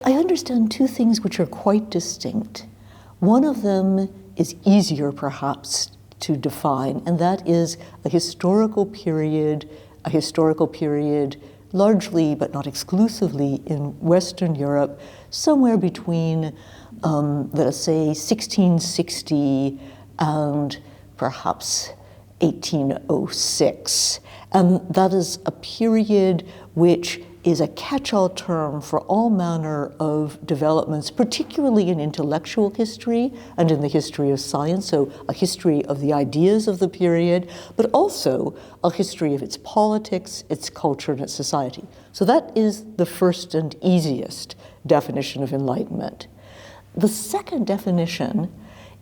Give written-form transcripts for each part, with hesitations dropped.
I understand two things which are quite distinct. One of them is easier, perhaps, to define, and that is a historical period largely, but not exclusively, in Western Europe, somewhere between, let us say, 1660 and perhaps 1806. And that is a period which is a catch-all term for all manner of developments, particularly in intellectual history and in the history of science, so a history of the ideas of the period, but also a history of its politics, its culture, and its society. So that is the first and easiest definition of enlightenment. The second definition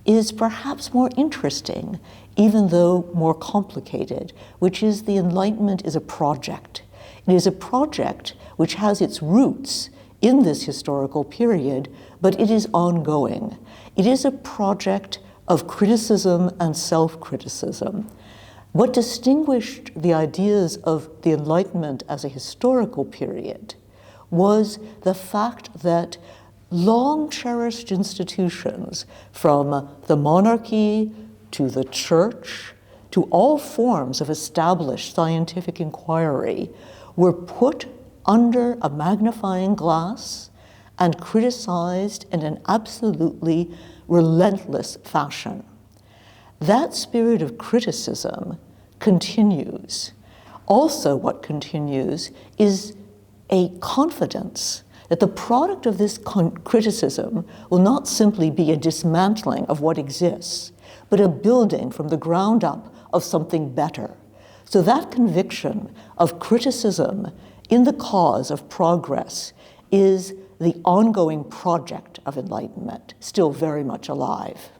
is perhaps more interesting, even though more complicated, which is the Enlightenment is a project. It is a project which has its roots in this historical period, but it is ongoing. It is a project of criticism and self-criticism. What distinguished the ideas of the Enlightenment as a historical period was the fact that long-cherished institutions, from the monarchy to the church to all forms of established scientific inquiry, were put under a magnifying glass and criticized in an absolutely relentless fashion. That spirit of criticism continues. Also, what continues is a confidence that the product of this criticism will not simply be a dismantling of what exists, but a building from the ground up of something better. So that conviction of criticism in the cause of progress is the ongoing project of enlightenment, still very much alive.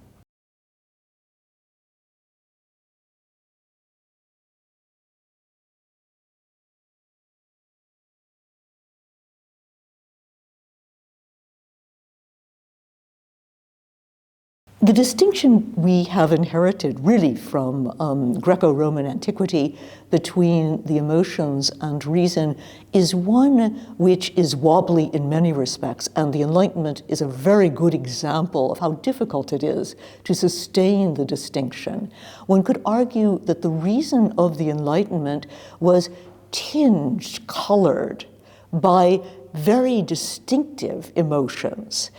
The distinction we have inherited really from Greco-Roman antiquity between the emotions and reason is one which is wobbly in many respects, and the Enlightenment is a very good example of how difficult it is to sustain the distinction. One could argue that the reason of the Enlightenment was tinged, colored by very distinctive emotions,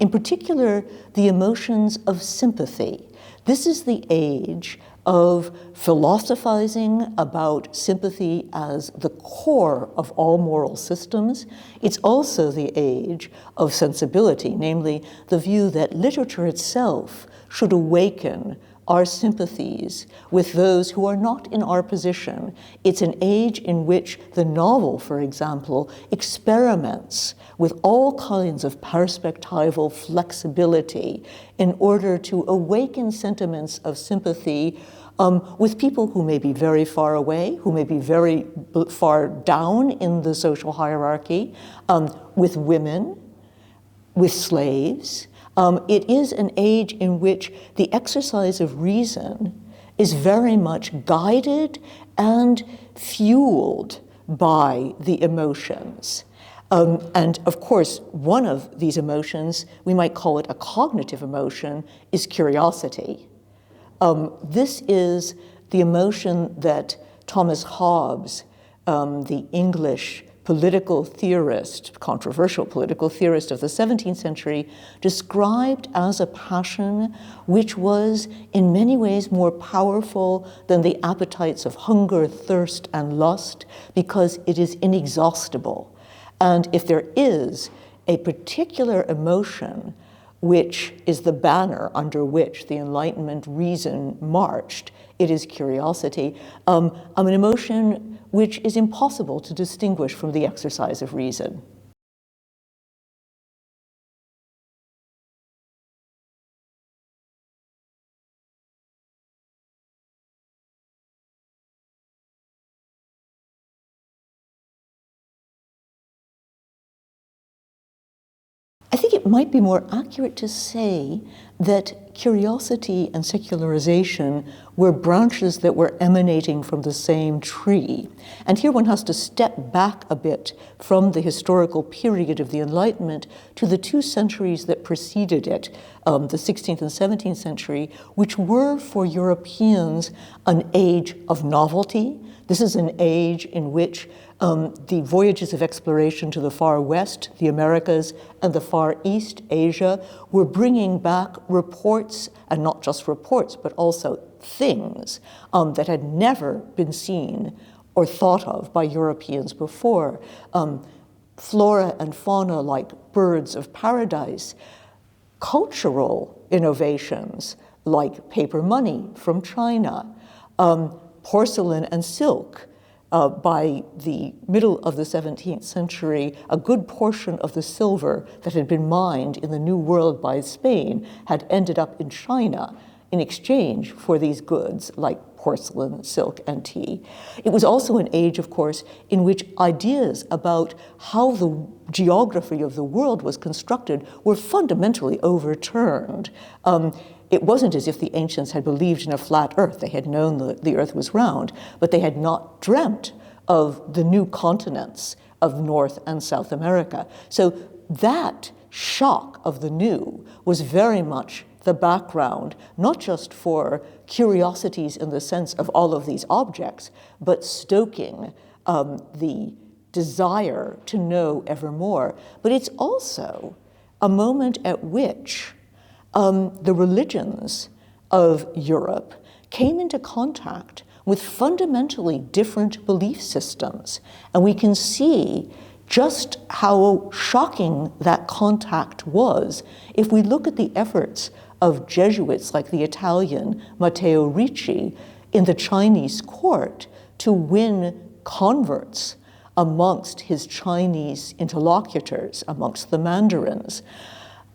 in particular, the emotions of sympathy. This is the age of philosophizing about sympathy as the core of all moral systems. It's also the age of sensibility, namely the view that literature itself should awaken our sympathies with those who are not in our position. It's an age in which the novel, for example, experiments with all kinds of perspectival flexibility in order to awaken sentiments of sympathy with people who may be very far away, who may be very far down in the social hierarchy, with women, with slaves. It is an age in which the exercise of reason is very much guided and fueled by the emotions. And of course, one of these emotions, we might call it a cognitive emotion, is curiosity. This is the emotion that Thomas Hobbes, the English political theorist, controversial political theorist of the 17th century, described as a passion which was in many ways more powerful than the appetites of hunger, thirst, and lust, because it is inexhaustible. And if there is a particular emotion which is the banner under which the Enlightenment reason marched, it is curiosity, an emotion which is impossible to distinguish from the exercise of reason. I think it might be more accurate to say that curiosity and secularization were branches that were emanating from the same tree. And here one has to step back a bit from the historical period of the Enlightenment to the 2 centuries that preceded it, the 16th and 17th century, which were for Europeans an age of novelty. This is an age in which the voyages of exploration to the far west, the Americas, and the far east, Asia, were bringing back reports, and not just reports, but also things that had never been seen or thought of by Europeans before. Flora and fauna like birds of paradise, cultural innovations like paper money from China, porcelain and silk. By the middle of the 17th century, a good portion of the silver that had been mined in the New World by Spain had ended up in China in exchange for these goods like porcelain, silk, and tea. It was also an age, of course, in which ideas about how the geography of the world was constructed were fundamentally overturned. It wasn't as if the ancients had believed in a flat earth. They had known the earth was round, but they had not dreamt of the new continents of North and South America. So that shock of the new was very much the background, not just for curiosities in the sense of all of these objects, but stoking the desire to know ever more. But it's also a moment at which the religions of Europe came into contact with fundamentally different belief systems. And we can see just how shocking that contact was if we look at the efforts of Jesuits like the Italian Matteo Ricci in the Chinese court to win converts amongst his Chinese interlocutors, amongst the Mandarins.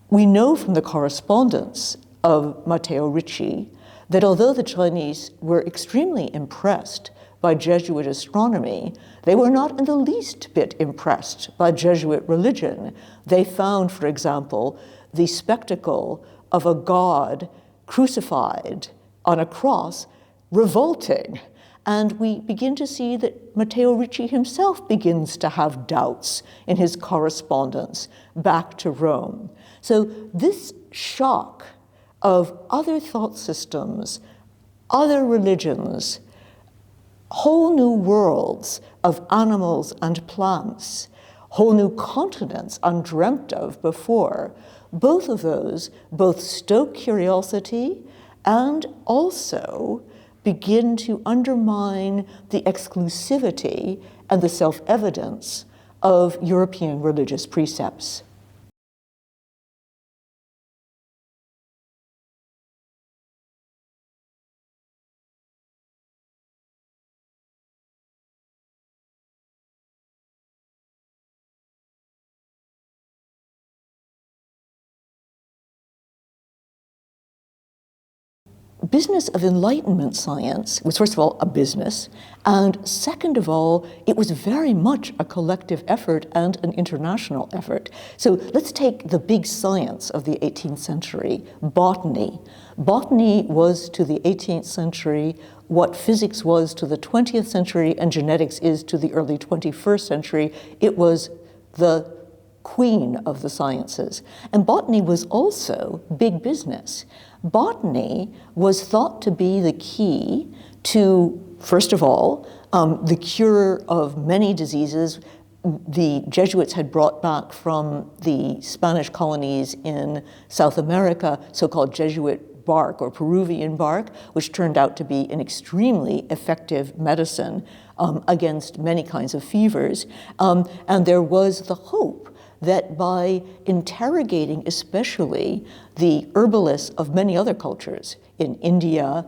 We know from the correspondence of Matteo Ricci that although the Chinese were extremely impressed by Jesuit astronomy, they were not in the least bit impressed by Jesuit religion. They found, for example, the spectacle of a god crucified on a cross revolting. And we begin to see that Matteo Ricci himself begins to have doubts in his correspondence back to Rome. So this shock of other thought systems, other religions, whole new worlds of animals and plants, whole new continents undreamt of before, both of those both stoke curiosity and also begin to undermine the exclusivity and the self-evidence of European religious precepts. Business of Enlightenment science was, first of all, a business, and second of all, it was very much a collective effort and an international effort. So let's take the big science of the 18th century, botany. Botany was to the 18th century what physics was to the 20th century and genetics is to the early 21st century. It was the queen of the sciences. And botany was also big business. Botany was thought to be the key to, first of all, the cure of many diseases the Jesuits had brought back from the Spanish colonies in South America, so-called Jesuit bark or Peruvian bark, which turned out to be an extremely effective medicine against many kinds of fevers. And there was the hope that by interrogating especially the herbalists of many other cultures, in India,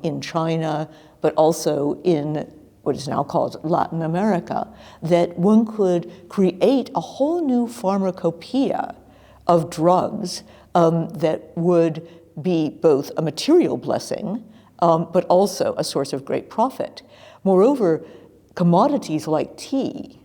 in China, but also in what is now called Latin America, that one could create a whole new pharmacopoeia of drugs that would be both a material blessing, but also a source of great profit. Moreover, commodities like tea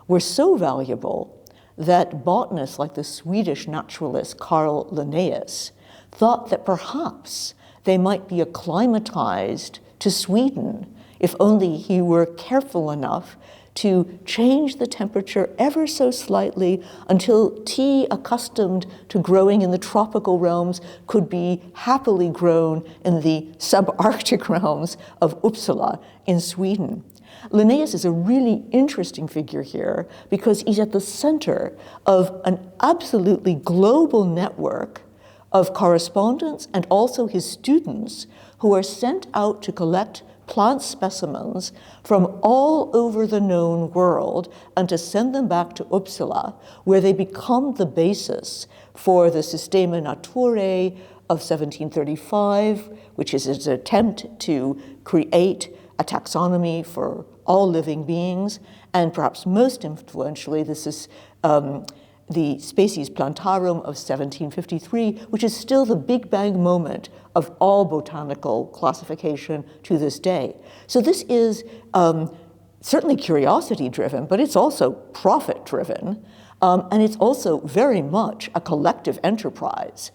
were so valuable that botanists like the Swedish naturalist Carl Linnaeus thought that perhaps they might be acclimatized to Sweden if only he were careful enough to change the temperature ever so slightly until tea accustomed to growing in the tropical realms could be happily grown in the subarctic realms of Uppsala in Sweden. Linnaeus is a really interesting figure here because he's at the center of an absolutely global network of correspondents and also his students who are sent out to collect plant specimens from all over the known world and to send them back to Uppsala, where they become the basis for the Systema Naturae of 1735, which is an attempt to create a taxonomy for all living beings, and perhaps most influentially, this is the Species Plantarum of 1753, which is still the Big Bang moment of all botanical classification to this day. So this is certainly curiosity-driven, but it's also profit-driven, and it's also very much a collective enterprise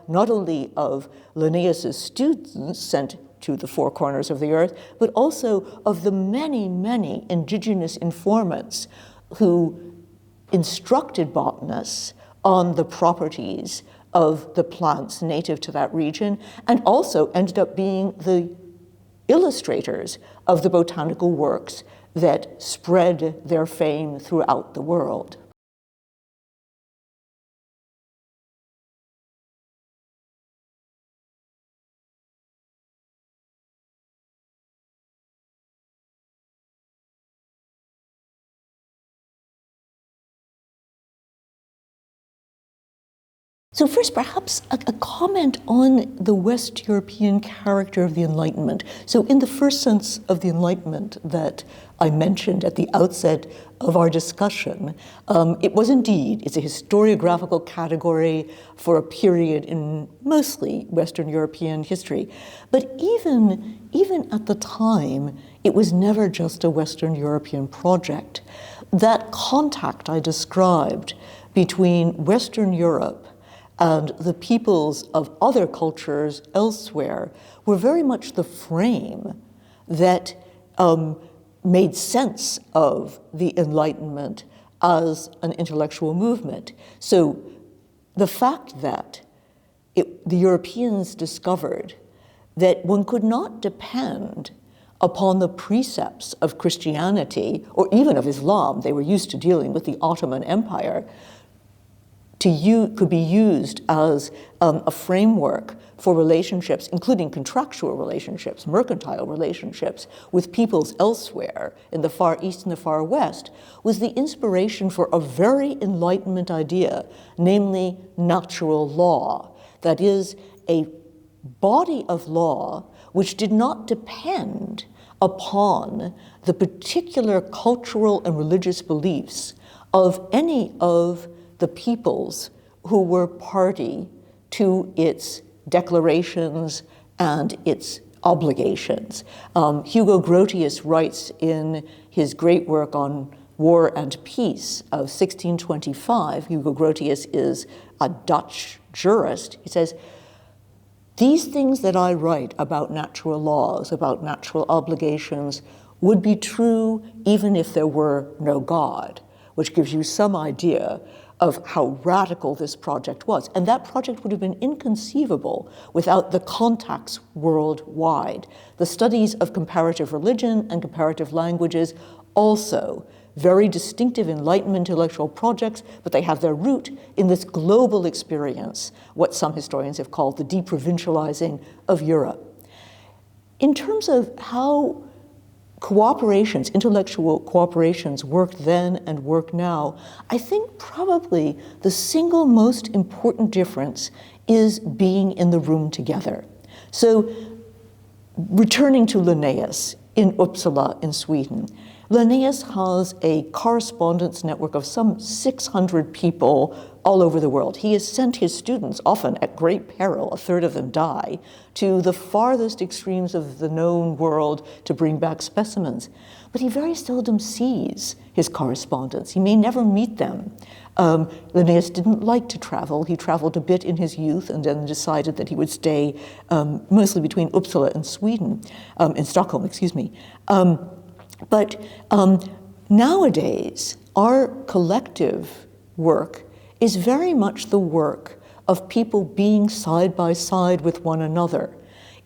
not only of Linnaeus's students sent to the four corners of the earth, but also of the many, many indigenous informants who instructed botanists on the properties of the plants native to that region, and also ended up being the illustrators of the botanical works that spread their fame throughout the world. So first, perhaps a comment on the West European character of the Enlightenment. So in the first sense of the Enlightenment that I mentioned at the outset of our discussion, it was indeed, it's a historiographical category for a period in mostly Western European history. But even at the time, it was never just a Western European project. That contact I described between Western Europe and the peoples of other cultures elsewhere were very much the frame that made sense of the Enlightenment as an intellectual movement. So the fact that the Europeans discovered that one could not depend upon the precepts of Christianity or even of Islam, they were used to dealing with the Ottoman Empire, could be used as a framework for relationships, including contractual relationships, mercantile relationships with peoples elsewhere in the Far East and the Far West, was the inspiration for a very Enlightenment idea, namely natural law. That is, a body of law which did not depend upon the particular cultural and religious beliefs of any of the peoples who were party to its declarations and its obligations. Hugo Grotius writes in his great work on War and Peace of 1625, Hugo Grotius is a Dutch jurist, he says, "These things that I write about natural laws, about natural obligations, would be true even if there were no God," which gives you some idea of how radical this project was. And that project would have been inconceivable without the contacts worldwide. The studies of comparative religion and comparative languages, also very distinctive Enlightenment intellectual projects, but they have their root in this global experience, what some historians have called the deprovincializing of Europe. In terms of how cooperations, intellectual cooperations worked then and work now, I think probably the single most important difference is being in the room together. So returning to Linnaeus in Uppsala in Sweden, Linnaeus has a correspondence network of some 600 people all over the world. He has sent his students, often at great peril, a third of them die, to the farthest extremes of the known world to bring back specimens. But he very seldom sees his correspondents. He may never meet them. Linnaeus didn't like to travel. He traveled a bit in his youth and then decided that he would stay mostly between Uppsala and in Stockholm, excuse me. But nowadays, our collective work is very much the work of people being side by side with one another.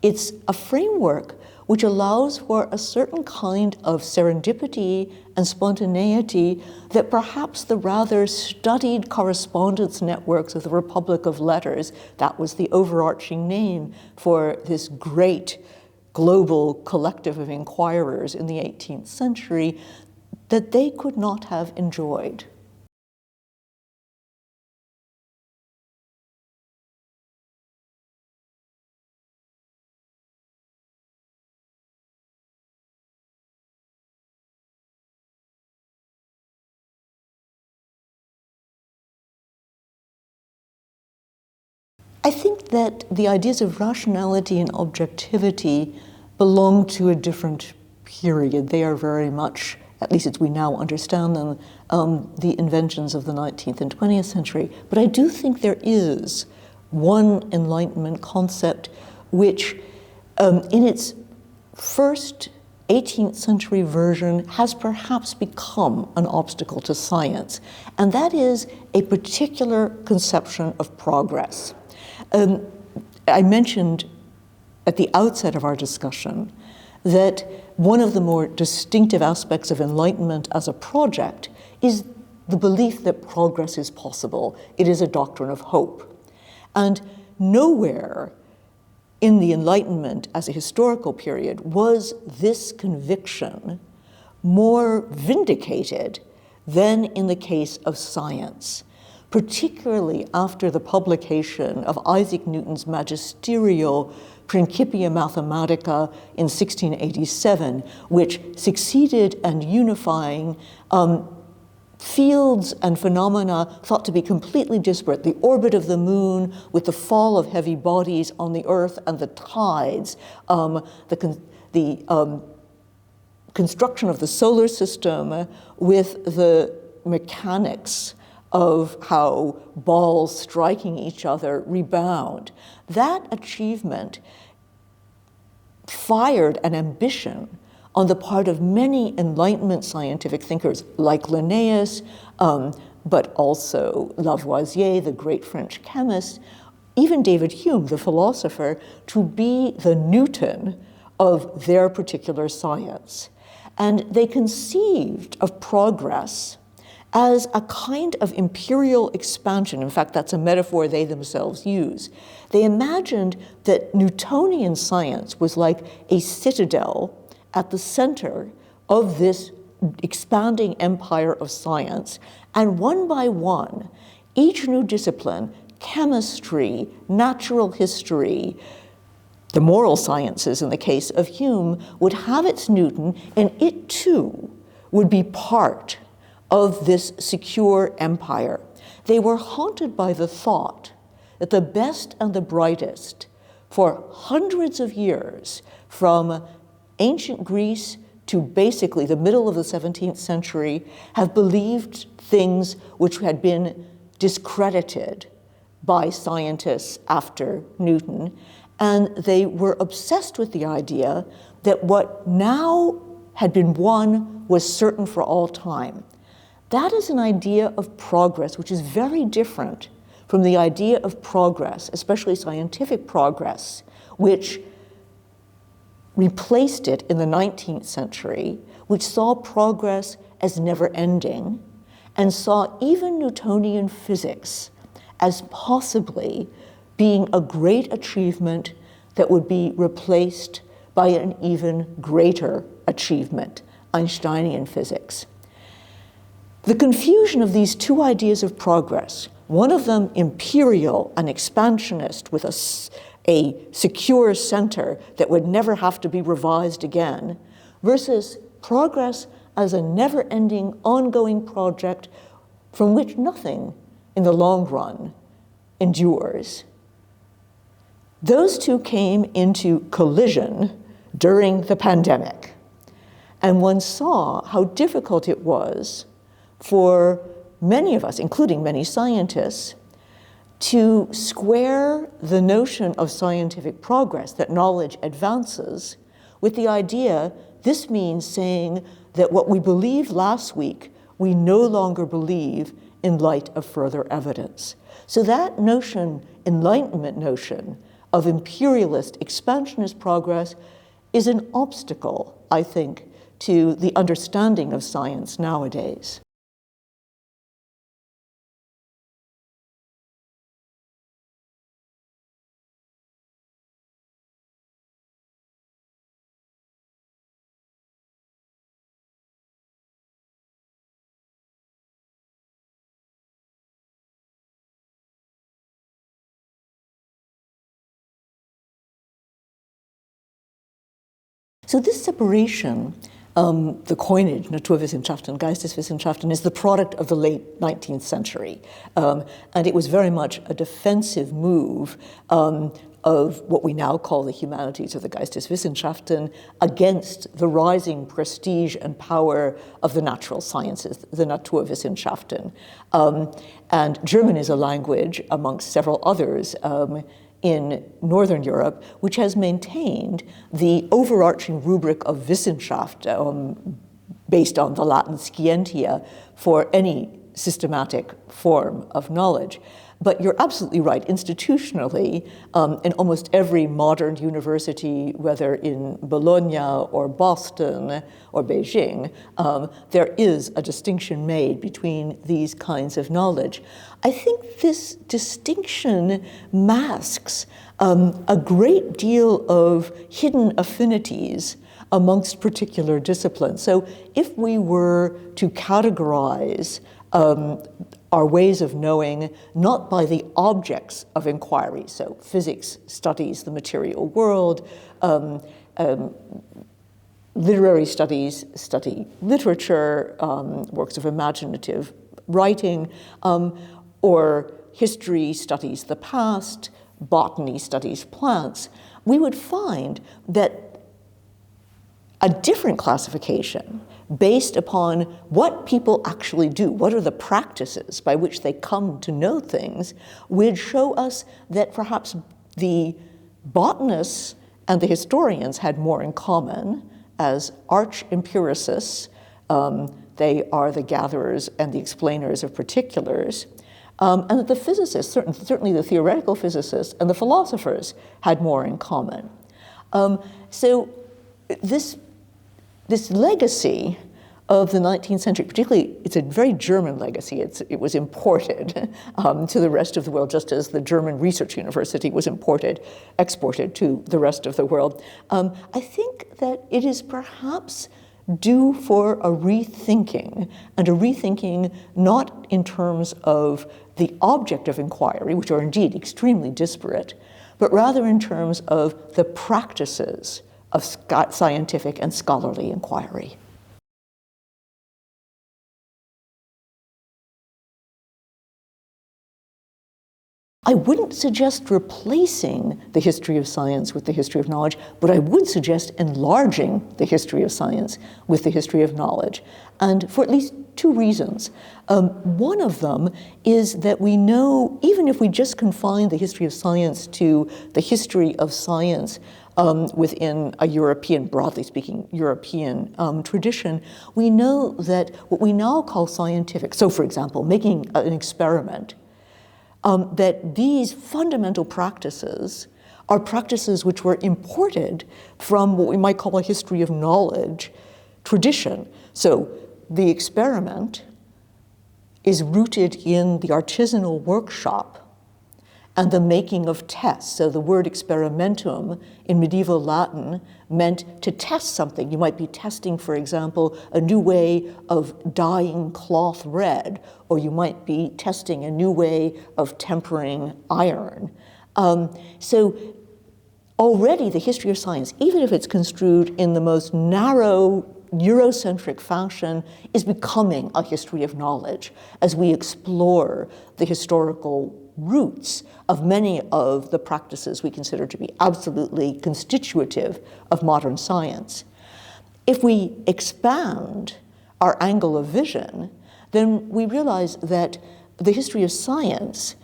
It's a framework which allows for a certain kind of serendipity and spontaneity that perhaps the rather studied correspondence networks of the Republic of Letters, that was the overarching name for this great global collective of inquirers in the 18th century, that they could not have enjoyed. I think that the ideas of rationality and objectivity belong to a different period. They are very much, at least as we now understand them, the inventions of the 19th and 20th century. But I do think there is one Enlightenment concept which, in its first 18th century version, has perhaps become an obstacle to science, and that is a particular conception of progress. I mentioned at the outset of our discussion that one of the more distinctive aspects of Enlightenment as a project is the belief that progress is possible. It is a doctrine of hope. And nowhere in the Enlightenment as a historical period was this conviction more vindicated than in the case of science, particularly after the publication of Isaac Newton's magisterial Principia Mathematica in 1687, which succeeded in unifying fields and phenomena thought to be completely disparate. The orbit of the moon with the fall of heavy bodies on the Earth and the tides, the construction of the solar system with the mechanics of how balls striking each other rebound. That achievement fired an ambition on the part of many Enlightenment scientific thinkers like Linnaeus, but also Lavoisier, the great French chemist, even David Hume, the philosopher, to be the Newton of their particular science. And they conceived of progress as a kind of imperial expansion. In fact, that's a metaphor they themselves use. They imagined that Newtonian science was like a citadel at the center of this expanding empire of science, and one by one, each new discipline, chemistry, natural history, the moral sciences in the case of Hume, would have its Newton, and it too would be part of this secure empire. They were haunted by the thought that the best and the brightest for hundreds of years, from ancient Greece to basically the middle of the 17th century, have believed things which had been discredited by scientists after Newton, and they were obsessed with the idea that what now had been won was certain for all time. That is an idea of progress which is very different from the idea of progress, especially scientific progress, which replaced it in the 19th century, which saw progress as never-ending, and saw even Newtonian physics as possibly being a great achievement that would be replaced by an even greater achievement, Einsteinian physics. The confusion of these two ideas of progress, one of them imperial and expansionist with a secure center that would never have to be revised again, versus progress as a never-ending, ongoing project from which nothing in the long run endures. Those two came into collision during the pandemic, and one saw how difficult it was for many of us, including many scientists, to square the notion of scientific progress, that knowledge advances, with the idea this means saying that what we believed last week, we no longer believe in light of further evidence. So that notion, Enlightenment notion, of imperialist, expansionist progress is an obstacle, I think, to the understanding of science nowadays. So this separation, the coinage, Naturwissenschaften, Geisteswissenschaften, is the product of the late 19th century. And it was very much a defensive move of what we now call the humanities, or the Geisteswissenschaften, against the rising prestige and power of the natural sciences, the Naturwissenschaften. And German is a language, amongst several others, in Northern Europe, which has maintained the overarching rubric of Wissenschaft, based on the Latin scientia, for any systematic form of knowledge. But you're absolutely right. Institutionally, in almost every modern university, whether in Bologna or Boston or Beijing, there is a distinction made between these kinds of knowledge. I think this distinction masks a great deal of hidden affinities amongst particular disciplines. So if we were to categorize our ways of knowing not by the objects of inquiry, so physics studies the material world, literary studies study literature, works of imaginative writing, or history studies the past, botany studies plants, we would find that a different classification based upon what people actually do, what are the practices by which they come to know things, would show us that perhaps the botanists and the historians had more in common as arch-empiricists. They are the gatherers and the explainers of particulars. And that the physicists, certainly the theoretical physicists and the philosophers, had more in common. So this legacy of the 19th century, particularly, it's a very German legacy. It was imported to the rest of the world, just as the German Research University was exported to the rest of the world. I think that it is perhaps due for a rethinking, and a rethinking not in terms of the object of inquiry, which are indeed extremely disparate, but rather in terms of the practices of scientific and scholarly inquiry. I wouldn't suggest replacing the history of science with the history of knowledge, but I would suggest enlarging the history of science with the history of knowledge, and for at least two reasons. One of them is that we know, even if we just confine the history of science to the history of science within a European, broadly speaking, European tradition, we know that what we now call scientific, so for example, making an experiment, that these fundamental practices are practices which were imported from what we might call a history of knowledge tradition. So the experiment is rooted in the artisanal workshop and the making of tests. So the word experimentum in medieval Latin meant to test something. You might be testing, for example, a new way of dyeing cloth red, or you might be testing a new way of tempering iron. So already the history of science, even if it's construed in the most narrow Eurocentric fashion, is becoming a history of knowledge as we explore the historical roots of many of the practices we consider to be absolutely constitutive of modern science. If we expand our angle of vision, then we realize that the history of science,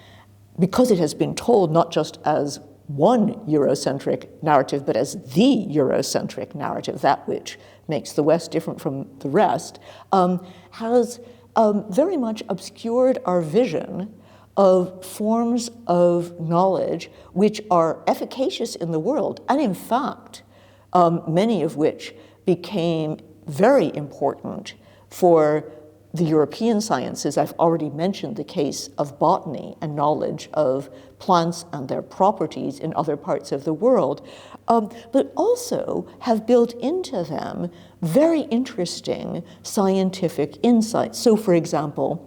because it has been told not just as one Eurocentric narrative, but as the Eurocentric narrative, that which makes the West different from the rest, has very much obscured our vision of forms of knowledge which are efficacious in the world, and in fact, many of which became very important for the European sciences. I've already mentioned the case of botany and knowledge of plants and their properties in other parts of the world, but also have built into them very interesting scientific insights. So, for example,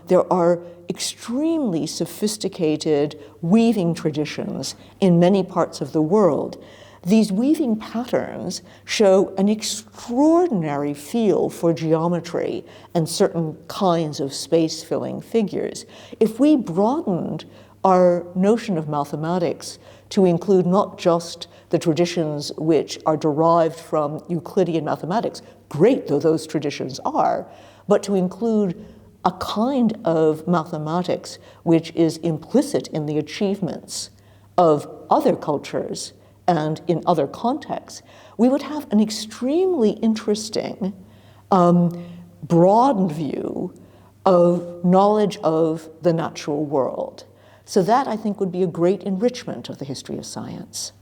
there are extremely sophisticated weaving traditions in many parts of the world. These weaving patterns show an extraordinary feel for geometry and certain kinds of space-filling figures. If we broadened our notion of mathematics to include not just the traditions which are derived from Euclidean mathematics, great though those traditions are, but to include a kind of mathematics which is implicit in the achievements of other cultures and in other contexts, we would have an extremely interesting, broadened view of knowledge of the natural world. So that, I think, would be a great enrichment of the history of science.